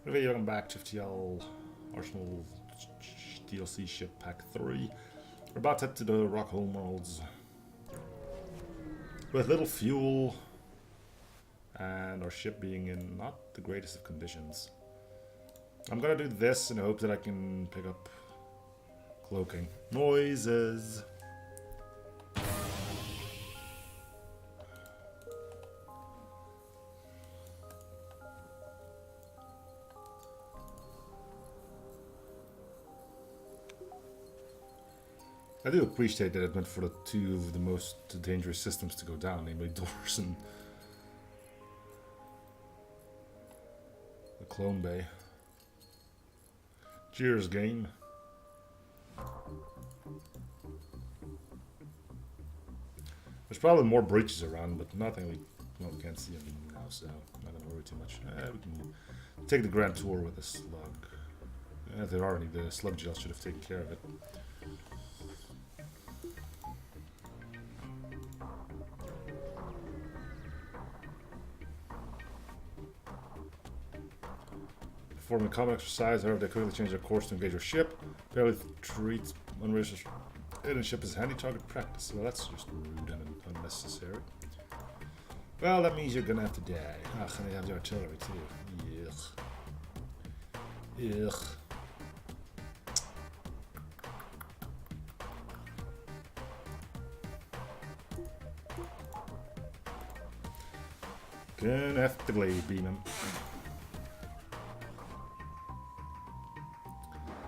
Okay, welcome back to FTL Arsenal DLC ship pack 3. We're about to head to the Rock Homeworlds with little fuel and our ship being in not the greatest of conditions. I'm gonna do this in the hope that I can pick up cloaking noises. I do appreciate that it went for the two of the most dangerous systems to go down, namely doors and the clone bay. Cheers, game. There's probably more breaches around, but nothing we can't see them now, so I'm not gonna worry too much. We can take the grand tour with a slug. If there are any, the slug gel should have taken care of it. Performing common exercise, however, they quickly change their course to engage our ship. Barely treats unregistered hidden ship as handy target practice. Well, that's just rude and unnecessary. Well, that means you're gonna have to die. Ugh, and they have the artillery too. Ugh. Ugh. Gonna have to blade beam him.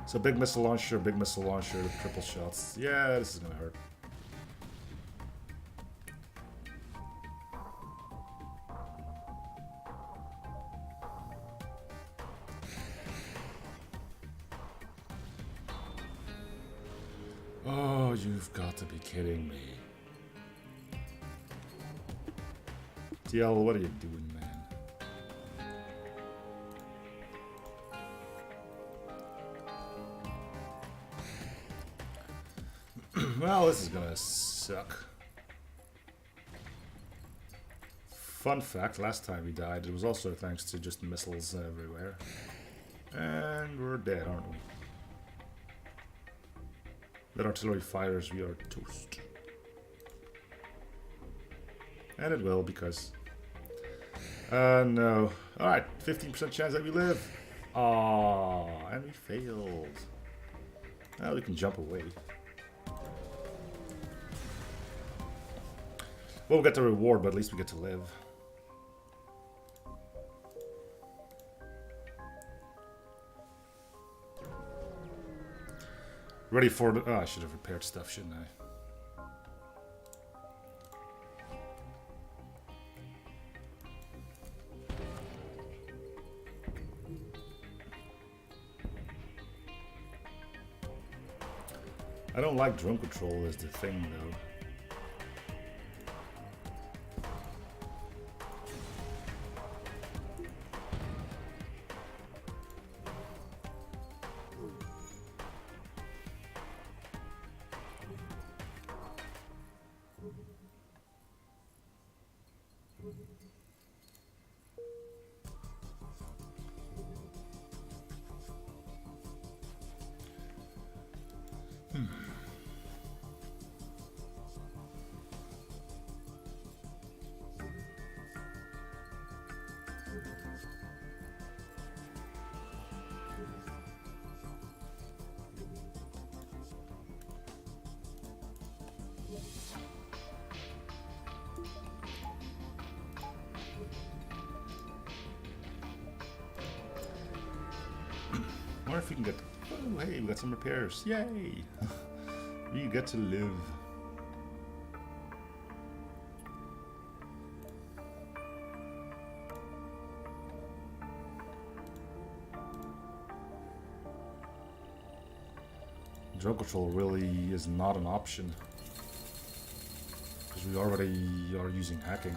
So big missile launcher, triple shots. Yeah, this is gonna hurt. Oh, you've got to be kidding me. TL, what are you doing, man? Well, this is gonna suck. Fun fact, last time we died, it was also thanks to just missiles everywhere. And we're dead, aren't we? That artillery fires, we are toast. And it will, because... no. Alright, 15% chance that we live. Aww, and we failed. Well, we can jump away. Well, we'll get the reward, but at least we get to live. Ready for the... Oh, I should have repaired stuff, shouldn't I? I don't like drone control as the thing, though. I wonder if we can get... Oh, hey, we got some repairs. Yay! We get to live. Drone control really is not an option. Because we already are using hacking.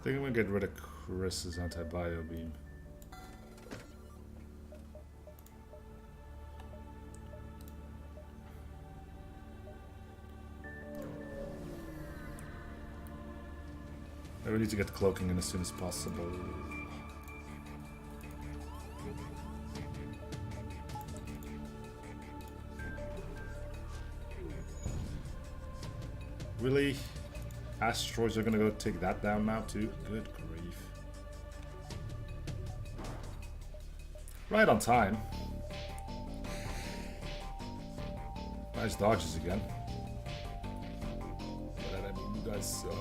I think I'm gonna get rid of Chris's anti-bio beam. I need to get the cloaking in as soon as possible. Really? Asteroids are gonna go take that down now too? Good grief. Right on time. Nice dodges again. But I mean, you guys suck.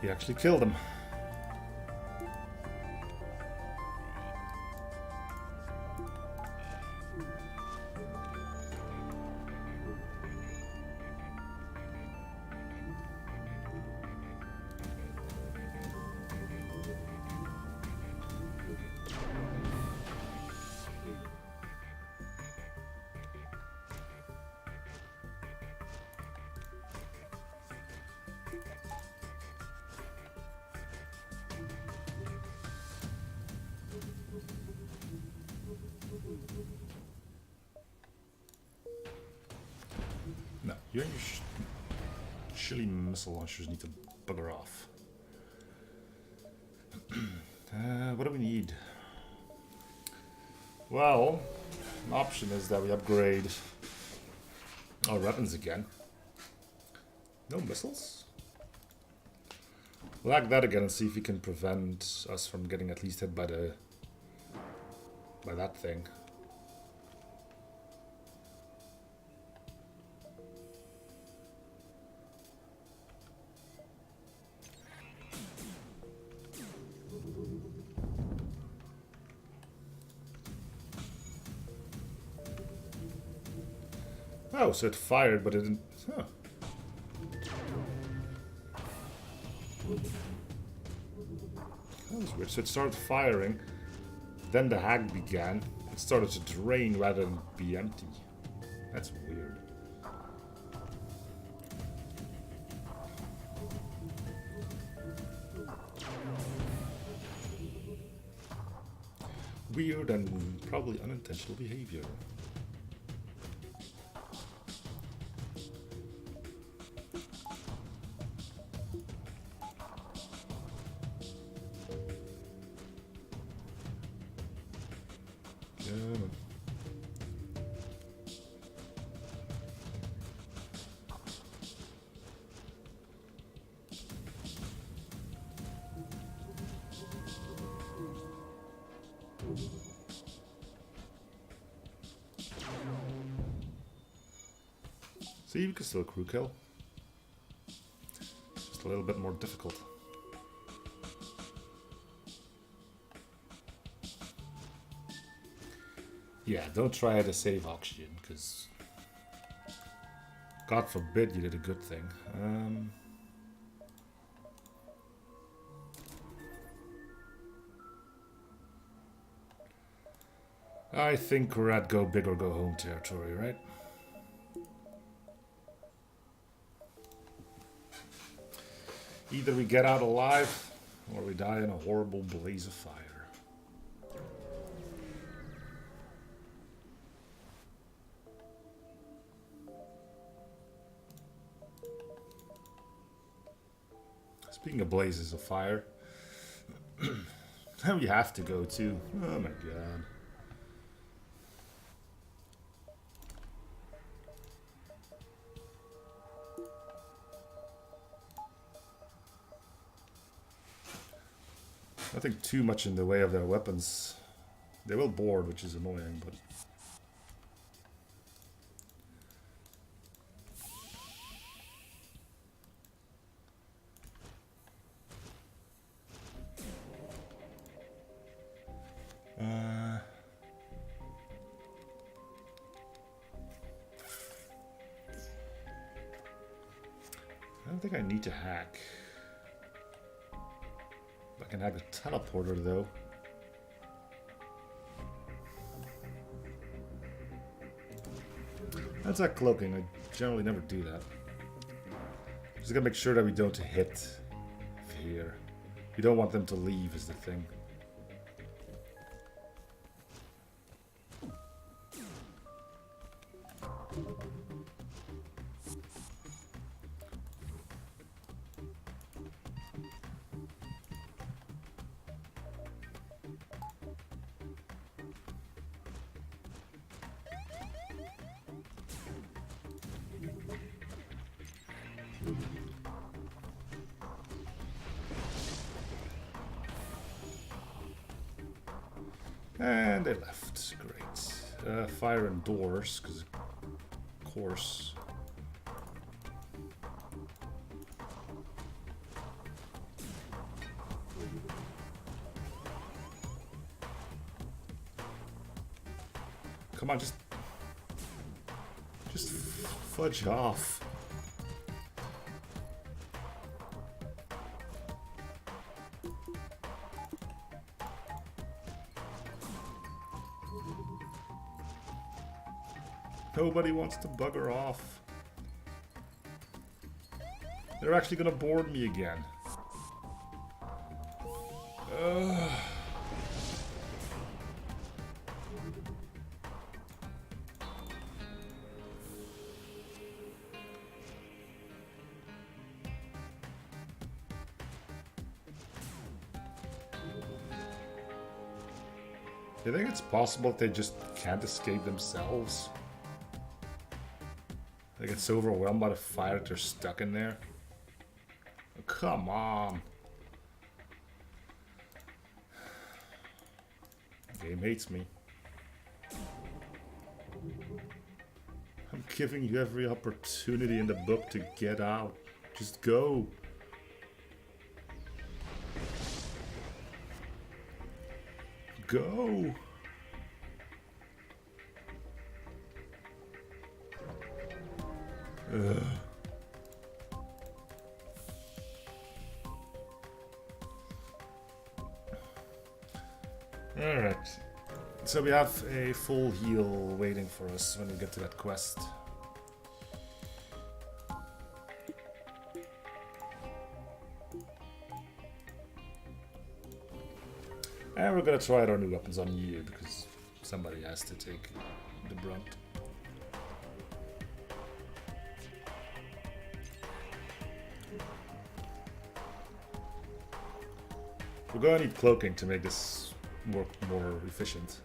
He actually killed him. No, you and your chilly missile launchers need to bugger off. What do we need? Well, an option is that we upgrade our weapons again. No missiles? We'll hack that again and see if we can prevent us from getting at least hit by that thing. Oh, so it fired, but it didn't. Huh. That was weird. So it started firing, then the hack began. It started to drain rather than be empty. That's weird. Weird and probably unintentional behavior. See, we can still crew kill. Just a little bit more difficult. Yeah, don't try to save oxygen, because God forbid you did a good thing. I think we're at go big or go home territory, right? Either we get out alive, or we die in a horrible blaze of fire. Speaking of blazes of fire, now we have to go to. Oh my god. Nothing too much in the way of their weapons. They will board, which is annoying, but. think I need to hack. I can hack the teleporter though. That's not cloaking. I generally never do that. Just gotta make sure that we don't hit here. We don't want them to leave is the thing. And they left. Great. Fire and doors, because of course. Come on, just fudge off. Nobody wants to bugger off. They're actually gonna board me again. Do you think it's possible that they just can't escape themselves? They get so overwhelmed by the fire that they're stuck in there. Oh, come on. Game hates me. I'm giving you every opportunity in the book to get out. Just go. Go. Alright. So we have a full heal waiting for us when we get to that quest. And we're gonna try out our new weapons on you because somebody has to take the brunt. We're gonna need cloaking to make this work more efficient.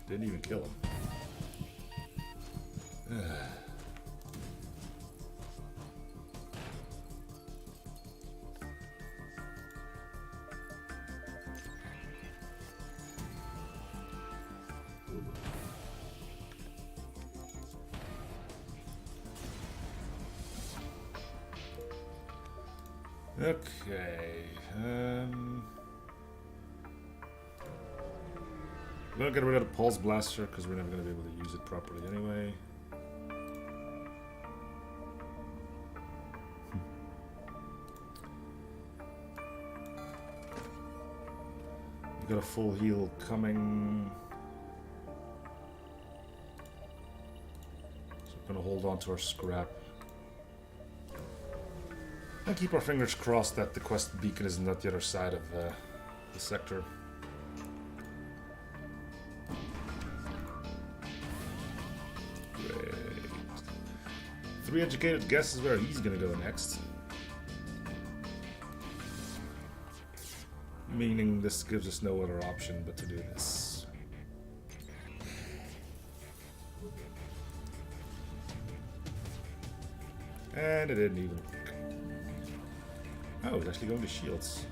Didn't even kill him. Okay. We're gonna get rid of the pulse blaster because we're never gonna be able to use it properly anyway. We got a full heal coming. So we're gonna hold on to our scrap. And keep our fingers crossed that the quest beacon isn't at the other side of the sector. Great. 3 educated guesses where he's gonna go next. Meaning this gives us no other option but to do this. And it didn't even work. Oh, it's actually going to shields.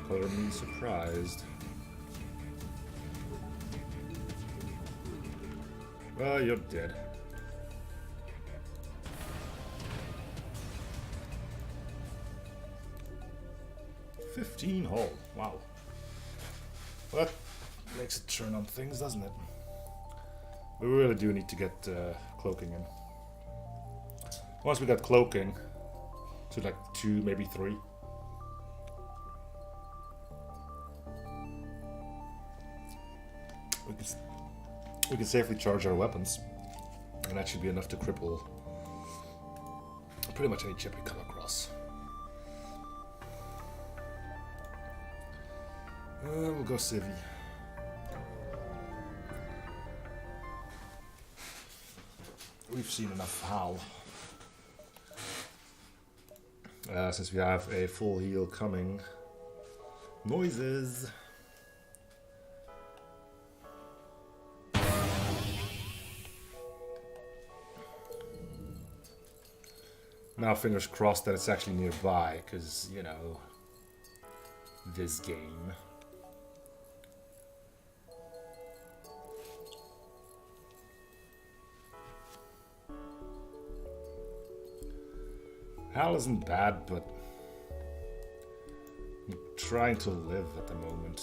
Color me surprised. Well, you're dead. 15 hull. Wow. Well, that makes it turn on things, doesn't it? We really do need to get cloaking in. Once we got cloaking, to like 2, maybe 3. We can safely charge our weapons, and that should be enough to cripple pretty much any chip we come across. We'll go civvy. We've seen enough HAL. Since we have a full heal coming. Noises. Now fingers crossed that it's actually nearby, because, you know, this game. HAL isn't bad, but I'm trying to live at the moment.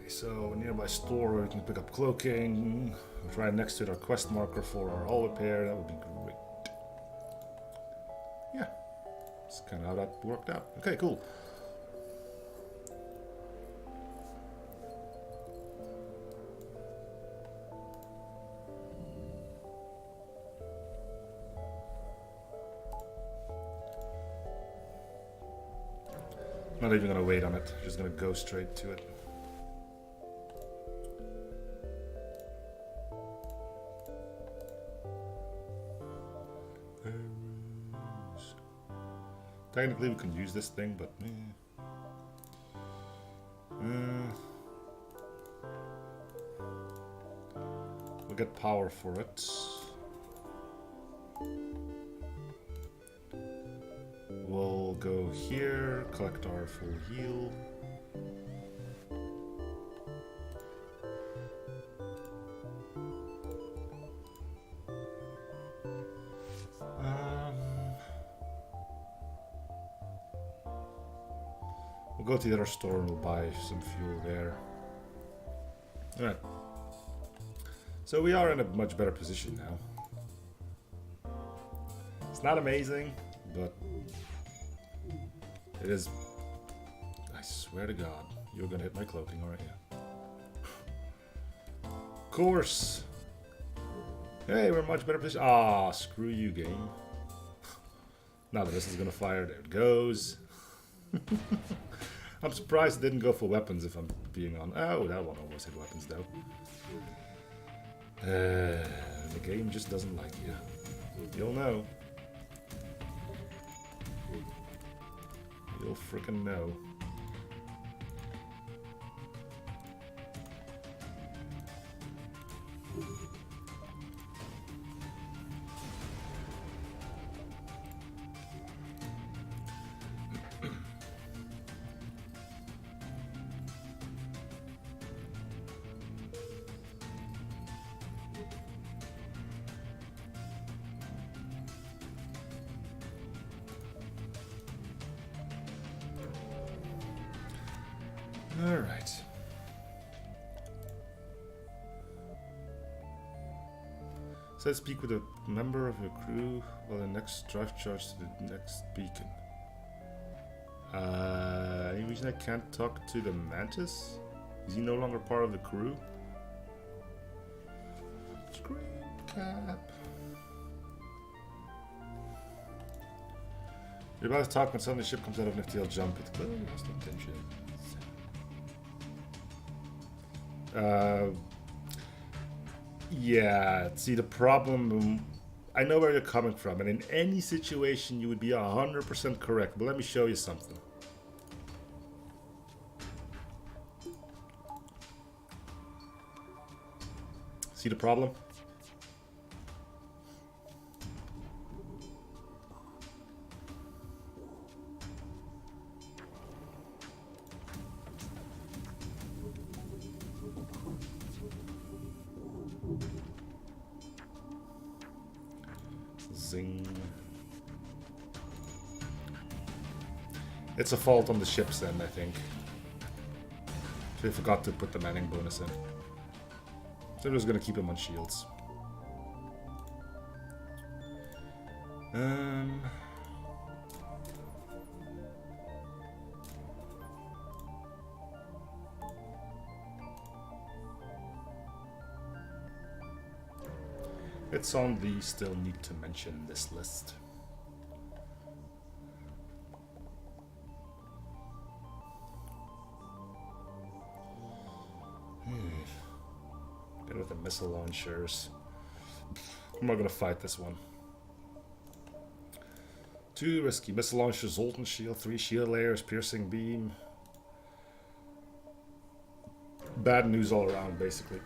So, nearby store where we can pick up cloaking. Right next to it our quest marker for our hull repair. That would be great. Yeah, that's kind of how that worked out. Okay, cool. Not even gonna wait on it. Just gonna go straight to it. Technically we can use this thing, but we'll get power for it. We'll go here, collect our full heal. We'll go to the other store and we'll buy some fuel there. Alright. So we are in a much better position now. It's not amazing, but it is. I swear to God, you're gonna hit my cloaking, aren't you? Of course. Hey, we're in a much better position. Ah, screw you, game. Now the missile's gonna fire. There it goes. I'm surprised it didn't go for weapons, if I'm being on. Oh, that one almost hit weapons though. The game just doesn't like you. You'll know. You'll frickin' know. Alright. Says speak with a member of your crew while the next drive charge to the next beacon. Any reason I can't talk to the Mantis? Is he no longer part of the crew? Screen cap. You're about to talk when suddenly the ship comes out of an FTL jump. It's clearly lost intention. Yeah, see the problem, I know where you're coming from, and in any situation you would be 100% correct, but let me show you something. See the problem? Zing. It's a fault on the ship's end, I think. They forgot to put the manning bonus in. So they're just gonna keep him on shields. It's on the still need to mention this list. Get with the missile launchers. I'm not gonna fight this one. Too risky. Missile launchers, Zoltan shield, 3 shield layers, piercing beam. Bad news all around, basically.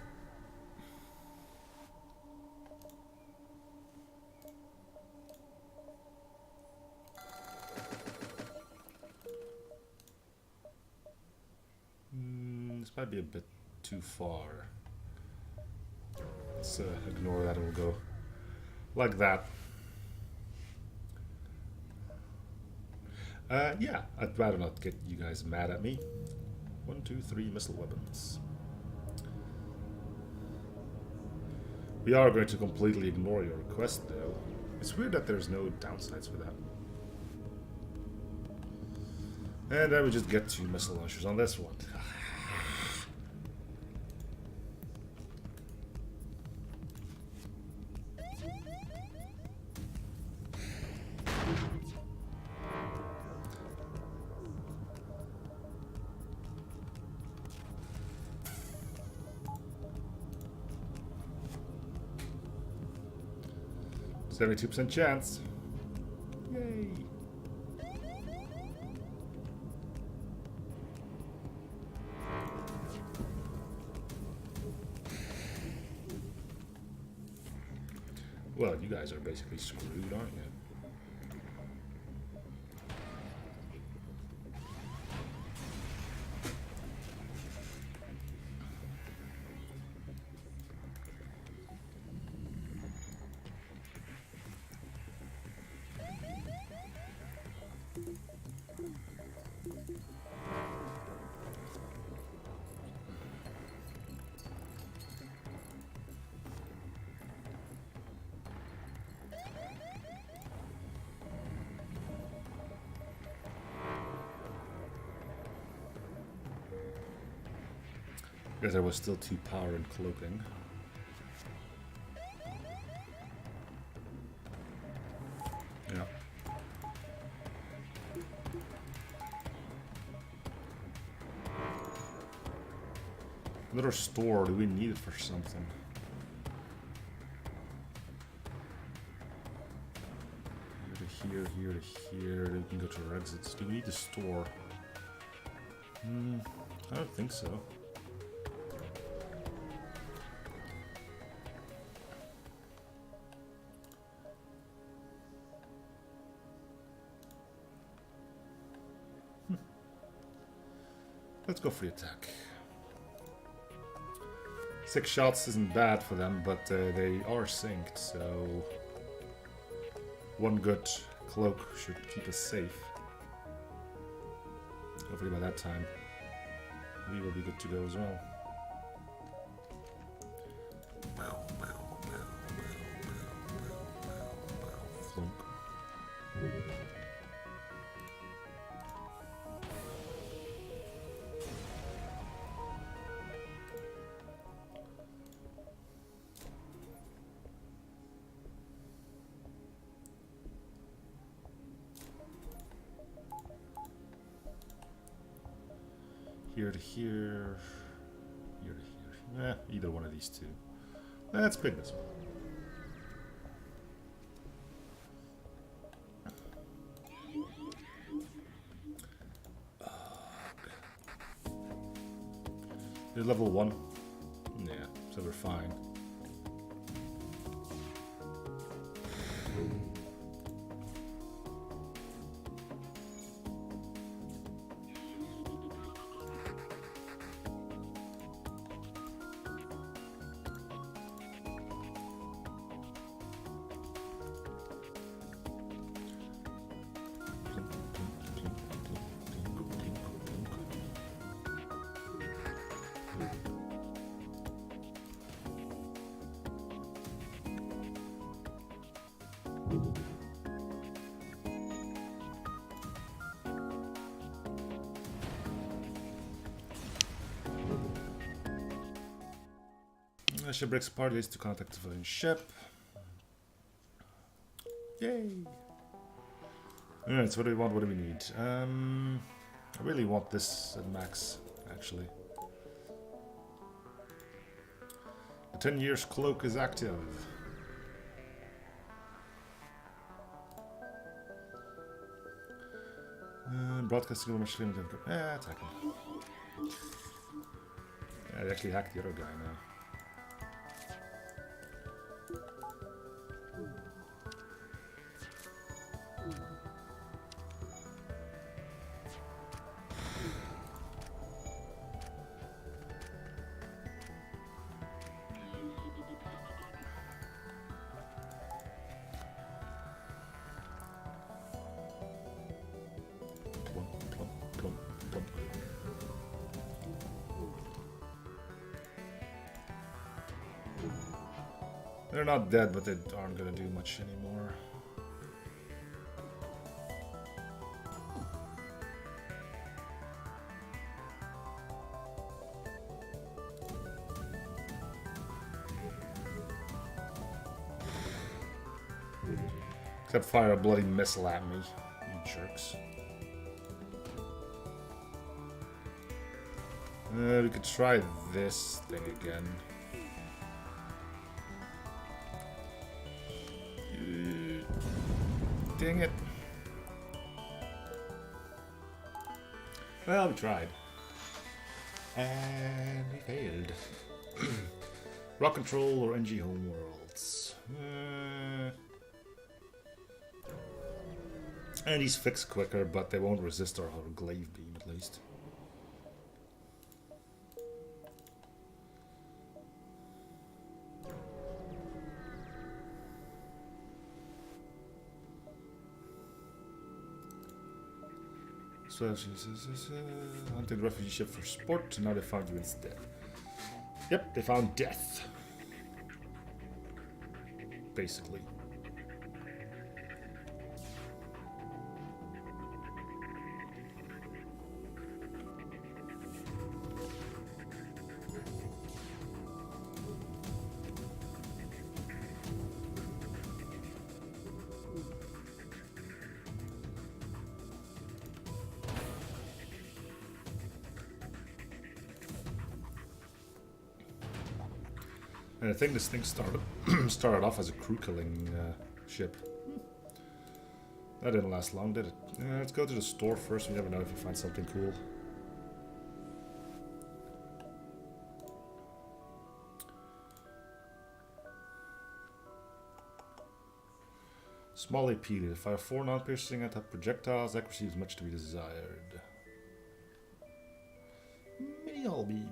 This might be a bit too far. Let's ignore that and we'll go like that. Yeah, I'd rather not get you guys mad at me. 1, 2, 3 missile weapons. We are going to completely ignore your request, though. It's weird that there's no downsides for that. And I would just get 2 missile launchers on this one. 72% chance. Yay. Well, you guys are basically screwed, aren't you? Because there was still 2 power and cloaking. Yeah. Another store, do we need it for something? Here to here, here to here. We can go to our exits. Do we need the store? I don't think so. Let's go for the attack. 6 shots isn't bad for them, but they are synced, so 1 good cloak should keep us safe. Hopefully by that time, we will be good to go as well. Flunk. Here to here, here to here. Either one of these 2. Let's pick this one. You're level 1. Yeah, so we're fine. A ship breaks apart, leads to contact the civilian ship. Yay! Alright, so what do we want? What do we need? I really want this at max, actually. The 10 years cloak is active. Broadcasting much limited. Attack him. I actually hacked the other guy now. They're not dead, but they aren't gonna do much anymore. Except fire a bloody missile at me, you jerks. We could try this thing again. Dang it. Well, we tried. And we failed. Rock Control or NG Homeworlds. And these fix quicker, but they won't resist our glaive beam at least. So she says, hunted refugee ship for sport, now they found you instead. Yep, they found death. Basically. And I think this thing started off as a crew killing ship. That didn't last long, did it? Let's go to the store first. We never know if we find something cool. Small AP. To fire 4 non-piercing attack projectiles. Accuracy is much to be desired. Mini hull beam.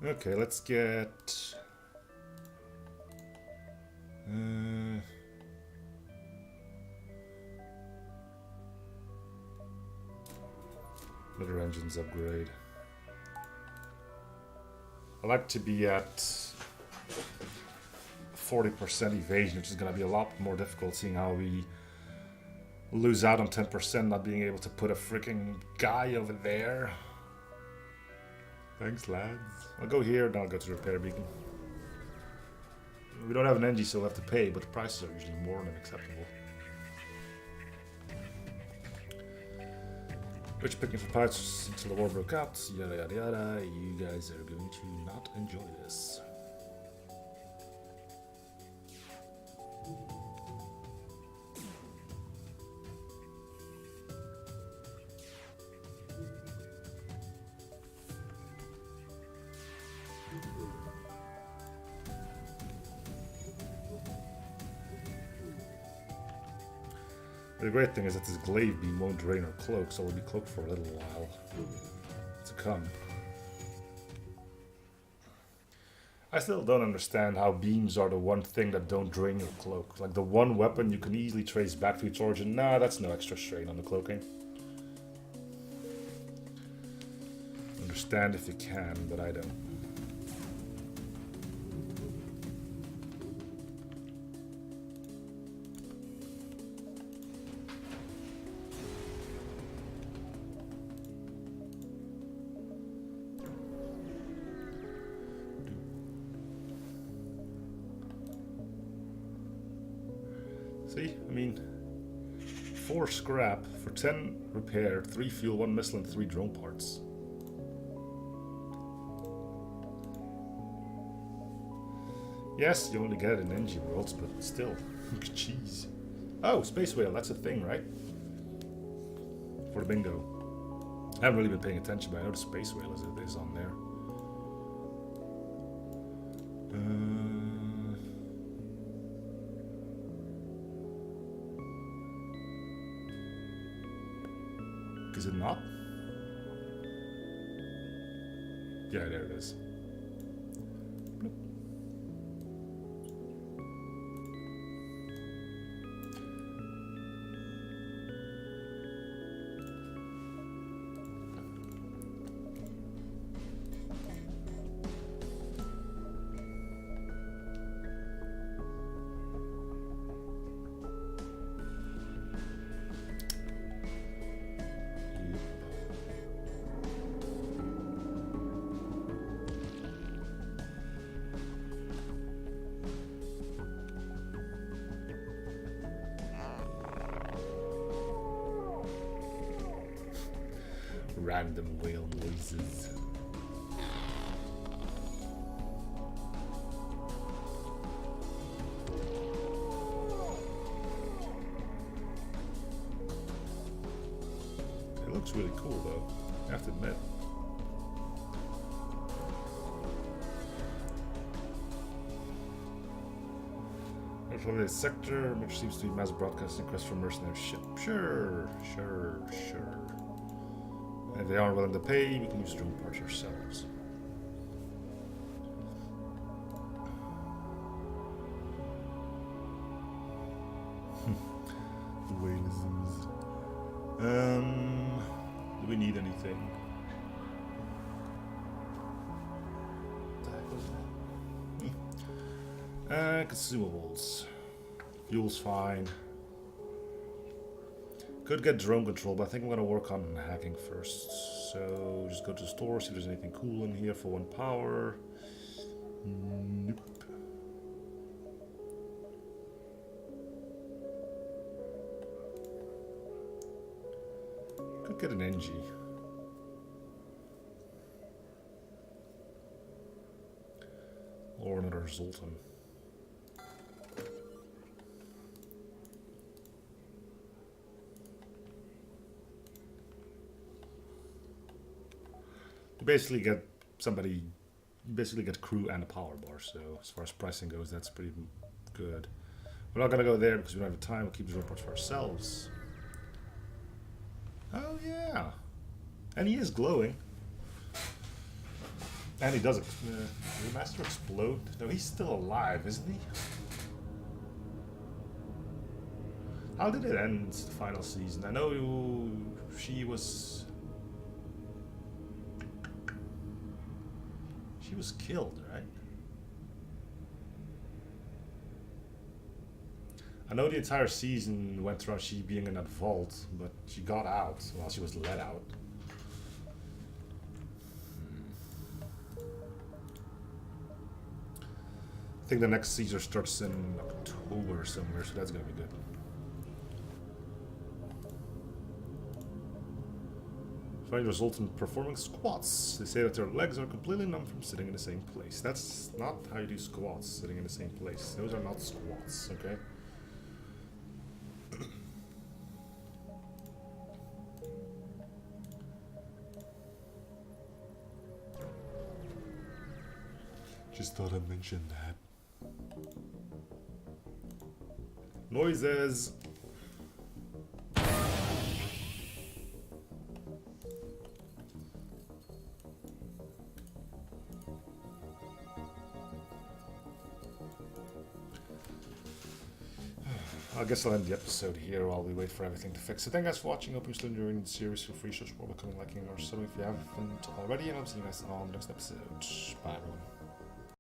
Okay, let's get... another engines upgrade. I like to be at 40% evasion, which is going to be a lot more difficult seeing how we lose out on 10% not being able to put a freaking guy over there. Thanks, lads. I'll go here, then I'll go to the repair beacon. We don't have an NG, so we'll have to pay, but the prices are usually more than acceptable. Rich picking for parts until the war broke out, yada yada yada. You guys are going to not enjoy this. The great thing is that this glaive beam won't drain our cloak, so we'll be cloaked for a little while to come. I still don't understand how beams are the one thing that don't drain your cloak. Like the one weapon you can easily trace back to its origin. Nah, that's no extra strain on the cloaking. Understand if you can, but I don't. See, I mean, 4 scrap for 10 repair, 3 fuel, 1 missile, and 3 drone parts. Yes, you only get it in NG worlds, but still, jeez. Oh, space whale, that's a thing, right? For the bingo. I haven't really been paying attention, but I know the space whale is on there. Is it not? Yeah, there it is. Bloop. Random whale noises. It looks really cool though, I have to admit. Unfamiliar sector, which seems to be mass broadcasting request from mercenary ship. Sure. If they aren't willing to pay, we can use drone parts ourselves. Whalisms. Do we need anything? What the heck was that? Consumables. Fuel's fine. Could get drone control, but I think I'm going to work on hacking first. So just go to the store, see if there's anything cool in here for 1 power. Nope. Could get an NG. Or another Zoltan. Basically get somebody, basically get crew and a power bar, so as far as pricing goes, that's pretty good. We're not gonna go there because we don't have the time. We'll keep the drone parts for ourselves. Oh yeah, and he is glowing, and he does. Did the master explode? No, he's still alive, isn't he? How did it end the final season? I know she was killed, right? I know the entire season went around she being in that vault, but she got out while she was let out. I think the next season starts in October somewhere, so that's gonna be good. Find result in performing squats. They say that their legs are completely numb from sitting in the same place. That's not how you do squats, sitting in the same place. Those are not squats, okay? Just thought I'd mention that. Noises. I guess I'll end the episode here while we wait for everything to fix. So thank you guys for watching. Hope you're still enjoying the series. Feel free to search for becoming, liking, or subbing if you haven't already. And I'll see you guys on the next episode. Bye everyone.